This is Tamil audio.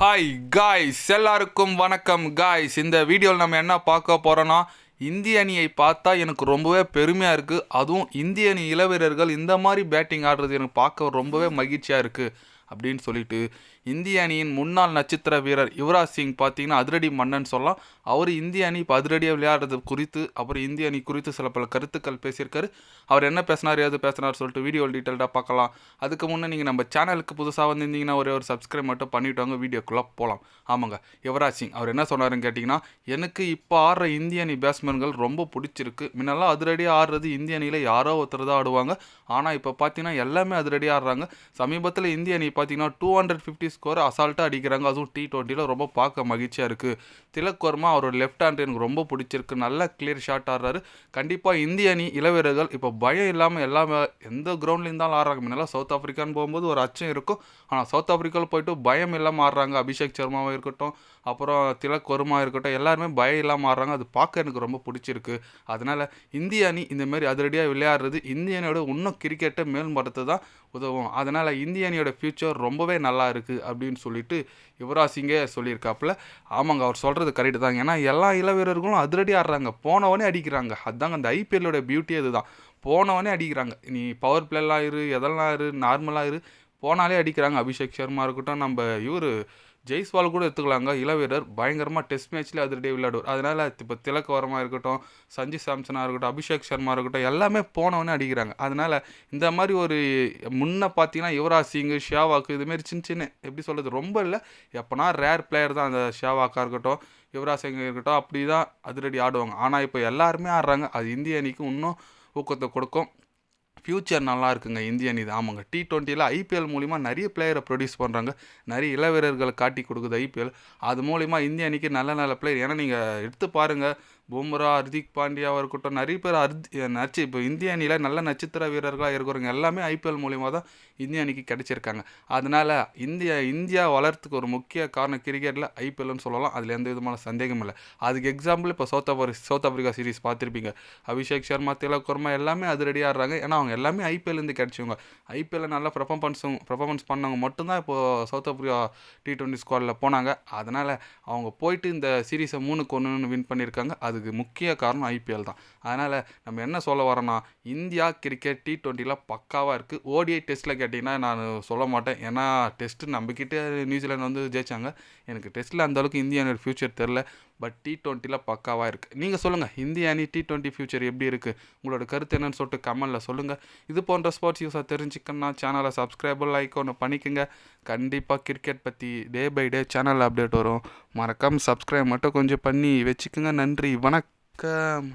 ஹாய் காய்ஸ், எல்லாருக்கும் வணக்கம் காய்ஸ். இந்த வீடியோவில் நம்ம என்ன பார்க்க போகிறோன்னா, இந்திய அணியை பார்த்தா எனக்கு ரொம்பவே பெருமையாக இருக்குது. அதுவும் இந்திய அணி இளவீரர்கள் இந்த மாதிரி பேட்டிங் ஆடுறது எனக்கு பார்க்க ரொம்பவே மகிழ்ச்சியாக இருக்குது அப்படின்னு சொல்லிட்டு, இந்திய அணியின் முன்னாள் நட்சத்திர வீரர் யுவராஜ் சிங் பார்த்தீங்கன்னா அதிரடி மன்னன் சொல்லலாம். அவர் இந்திய அணி இப்போ அதிரடியாக விளையாடுறது குறித்து, அப்புறம் இந்திய அணி குறித்து சில பல கருத்துக்கள் பேசியிருக்காரு. அவர் என்ன பேசினார், ஏது பேசினார் சொல்லிட்டு வீடியோ டீட்டெயில்டாக பார்க்கலாம். அதுக்கு முன்னே நீங்கள் நம்ம சேனலுக்கு புதுசாக வந்திருந்தீங்கன்னா ஒரே ஒரு சப்ஸ்கிரைப் மட்டும் பண்ணிவிட்டு வாங்க, வீடியோக்குள்ளே போகலாம். ஆமாங்க, யுவராஜ் சிங் அவர் என்ன சொன்னாருன்னு கேட்டிங்கன்னா, எனக்கு இப்போ ஆடுற இந்திய அணி பேட்ஸ்மேன்கள் ரொம்ப பிடிச்சிருக்கு. முன்னெல்லாம் அதிரடியாக ஆடுறது இந்திய அணியில் யாரோ ஒருத்தர் தான் ஆடுவாங்க. ஆனால் இப்போ பார்த்தீங்கன்னா எல்லாமே அதிரடியாக ஆடுறாங்க. சமீபத்தில் இந்திய அணி பார்த்தீங்கன்னா 250 ஸ்கோர் அசால்ட்டாக அடிக்கிறாங்க. அதுவும் T20 ரொம்ப பார்க்க மகிழ்ச்சியாக இருக்குது. திலக் வர்மா அவரோட லெஃப்ட் ஹேண்ட் எனக்கு ரொம்ப பிடிச்சிருக்கு. நல்ல கிளியர் ஷாட் ஆடுறாரு. கண்டிப்பாக இந்திய அணி இளவீரர்கள் இப்போ பயம் இல்லாமல் எல்லாமே எந்த கிரவுண்ட்லேயும் இருந்தாலும் ஆடுறாங்க. முன்னெல்லாம் சவுத் ஆஃப்ரிக்கான்னு போகும்போது ஒரு அச்சம் இருக்கும். ஆனால் சவுத் ஆஃப்ரிக்காவில் போய்ட்டு பயம் இல்லாமல் ஆடுறாங்க. அபிஷேக் சர்மாவாக இருக்கட்டும், அப்புறம் திலக் வர்மா இருக்கட்டும், எல்லாருமே பயம் இல்லாமல் ஆடுறாங்க. அது பார்க்க எனக்கு ரொம்ப பிடிச்சிருக்கு. அதனால் இந்திய அணி இந்தமாரி அதிரடியாக விளையாடுறது இந்திய அணியோட இன்னும் கிரிக்கெட்டை மேம்படுத்த தான் உதவும். அதனால் இந்திய அணியோட ஃப்யூச்சர் ரொம்பவே நல்லா இருக்குது அப்படின்னு சொல்லிட்டு யுவராஜ் சிங்கே சொல்லியிருக்காப்புல. ஆமாங்க, அவர் சொல்கிறது கரெக்டு தாங்க. ஏன்னா எல்லா இளவீரர்களும் அதிரடி ஆடுறாங்க, போனவனே அடிக்கிறாங்க. அதுதாங்க அந்த ஐபிஎல்லோட பியூட்டியே இதுதான். போனவனே அடிக்கிறாங்க. நீ பவர் பிளேலாம் இரு, எதெல்லாம் இரு, நார்மலாக இரு, போனாலே அடிக்கிறாங்க. அபிஷேக் சர்மா இருக்கட்டும், நம்ம இவர் ஜெய்ஸ்வால் கூட எடுத்துக்கலாங்க. இளவீரர் பயங்கரமாக டெஸ்ட் மேட்ச்லேயே அதிரடியாக விளையாடுவார். அதனால் இப்போ திலக் வர்மா இருக்கட்டும், சஞ்சு சாம்சனாக இருக்கட்டும், அபிஷேக் சர்மா இருக்கட்டும், எல்லாமே போனவொன்னே அடிக்கிறாங்க. அதனால் இந்த மாதிரி ஒரு முன்ன பார்த்தீங்கன்னா யுவராஜ் சிங், ஷேவாக்கு இதுமாரி சின்ன சின்ன எப்படி சொல்கிறது ரொம்ப இல்லை, எப்போனா ரேர் பிளேயர் தான் அந்த ஷேவாக்காக இருக்கட்டும், யுவராஜ் சிங் இருக்கட்டும், அப்படி தான் அதிரடி ஆடுவாங்க. ஆனால் இப்போ எல்லாருமே ஆடுறாங்க. அது இந்திய அணிக்கு இன்னும் ஊக்கத்தை கொடுக்கும். ஃப்யூச்சர் நல்லா இருக்குங்க இந்திய அணி. ஆமாங்க, T20 ஐபிஎல் மூலிமா நிறைய பிளேயரை ப்ரொடியூஸ் பண்ணுறாங்க. நிறைய இளவீரர்களை காட்டி கொடுக்குது ஐபிஎல். அது மூலிமா இந்திய அணிக்கு நல்ல நல்ல பிளேயர். ஏன்னா நீங்கள் எடுத்து பாருங்கள், பும்ரா, ஹர்திக் பாண்டியாவாக இருக்கட்டும், நிறைய பேர் இப்போ இந்திய அணியில் நல்ல நட்சத்திர வீரர்களாக இருக்கிறவங்க எல்லாமே ஐபிஎல் மூலிமா தான் இந்திய அணிக்கு கிடைச்சிருக்காங்க. அதனால் இந்தியா வளர்த்துக்கு ஒரு முக்கிய காரணம் கிரிக்கெட்டில் ஐபிஎல்னு சொல்லலாம். அதில் எந்த விதமான சந்தேகமும் இல்லை. அதுக்கு எக்ஸாம்பிள் இப்போ சவுத் ஆஃப்ரிக்கா சீரிஸ் பார்த்துருப்பீங்க. அபிஷேக் சர்மா, திலக் வர்மா எல்லாமே அதிரடியாக ஆடுறாங்க. ஏன்னா அவங்க எல்லாமே ஐபிஎல்லேருந்து கிடைச்சவங்க. ஐபிஎல்லில் நல்லா பர்ஃபார்மன்ஸ் பண்ணவங்க மட்டும்தான் இப்போது சவுத் ஆஃப்ரிக்கா T20 ஸ்குவாடில் போனாங்க. அதனால் அவங்க போயிட்டு இந்த சீரீஸை 3-1 வின் பண்ணியிருக்காங்க. அதுக்கு முக்கிய காரணம் ஐபிஎல் தான். அதனால் நம்ம என்ன சொல்ல வரோன்னா, இந்தியா கிரிக்கெட் T20 பக்காவாக இருக்குது. ஓடிஐ டெஸ்ட்டில் கேட்டிங்கன்னா நான் சொல்ல மாட்டேன். ஏன்னா டெஸ்ட்டு நம்மக்கிட்ட நியூசிலாந்து வந்து ஜெயிச்சாங்க. எனக்கு டெஸ்ட்டில் அந்தளவுக்கு இந்திய அணியோட ஃப்யூச்சர் தெரில. பட் T20 பக்காவாக இருக்குது. நீங்கள் சொல்லுங்கள், இந்திய அணி T20 ஃப்யூச்சர் எப்படி இருக்குது, உங்களோட கருத்து என்னன்னு சொல்லிட்டு கமெண்டில் சொல்லுங்கள். இது போன்ற ஸ்போர்ட்ஸ் யூஸாக தெரிஞ்சுக்கணுன்னா சேனலை சப்ஸ்கிரைப் லைக் ஒன்று பண்ணிக்கோங்க. கண்டிப்பாக கிரிக்கெட் பற்றி டே பை டே சேனலில் அப்டேட் வரும். மறக்காமல் சப்ஸ்கிரைப் மட்டும் கொஞ்சம் பண்ணி வச்சுக்கோங்க. நன்றி, வணக்கம்.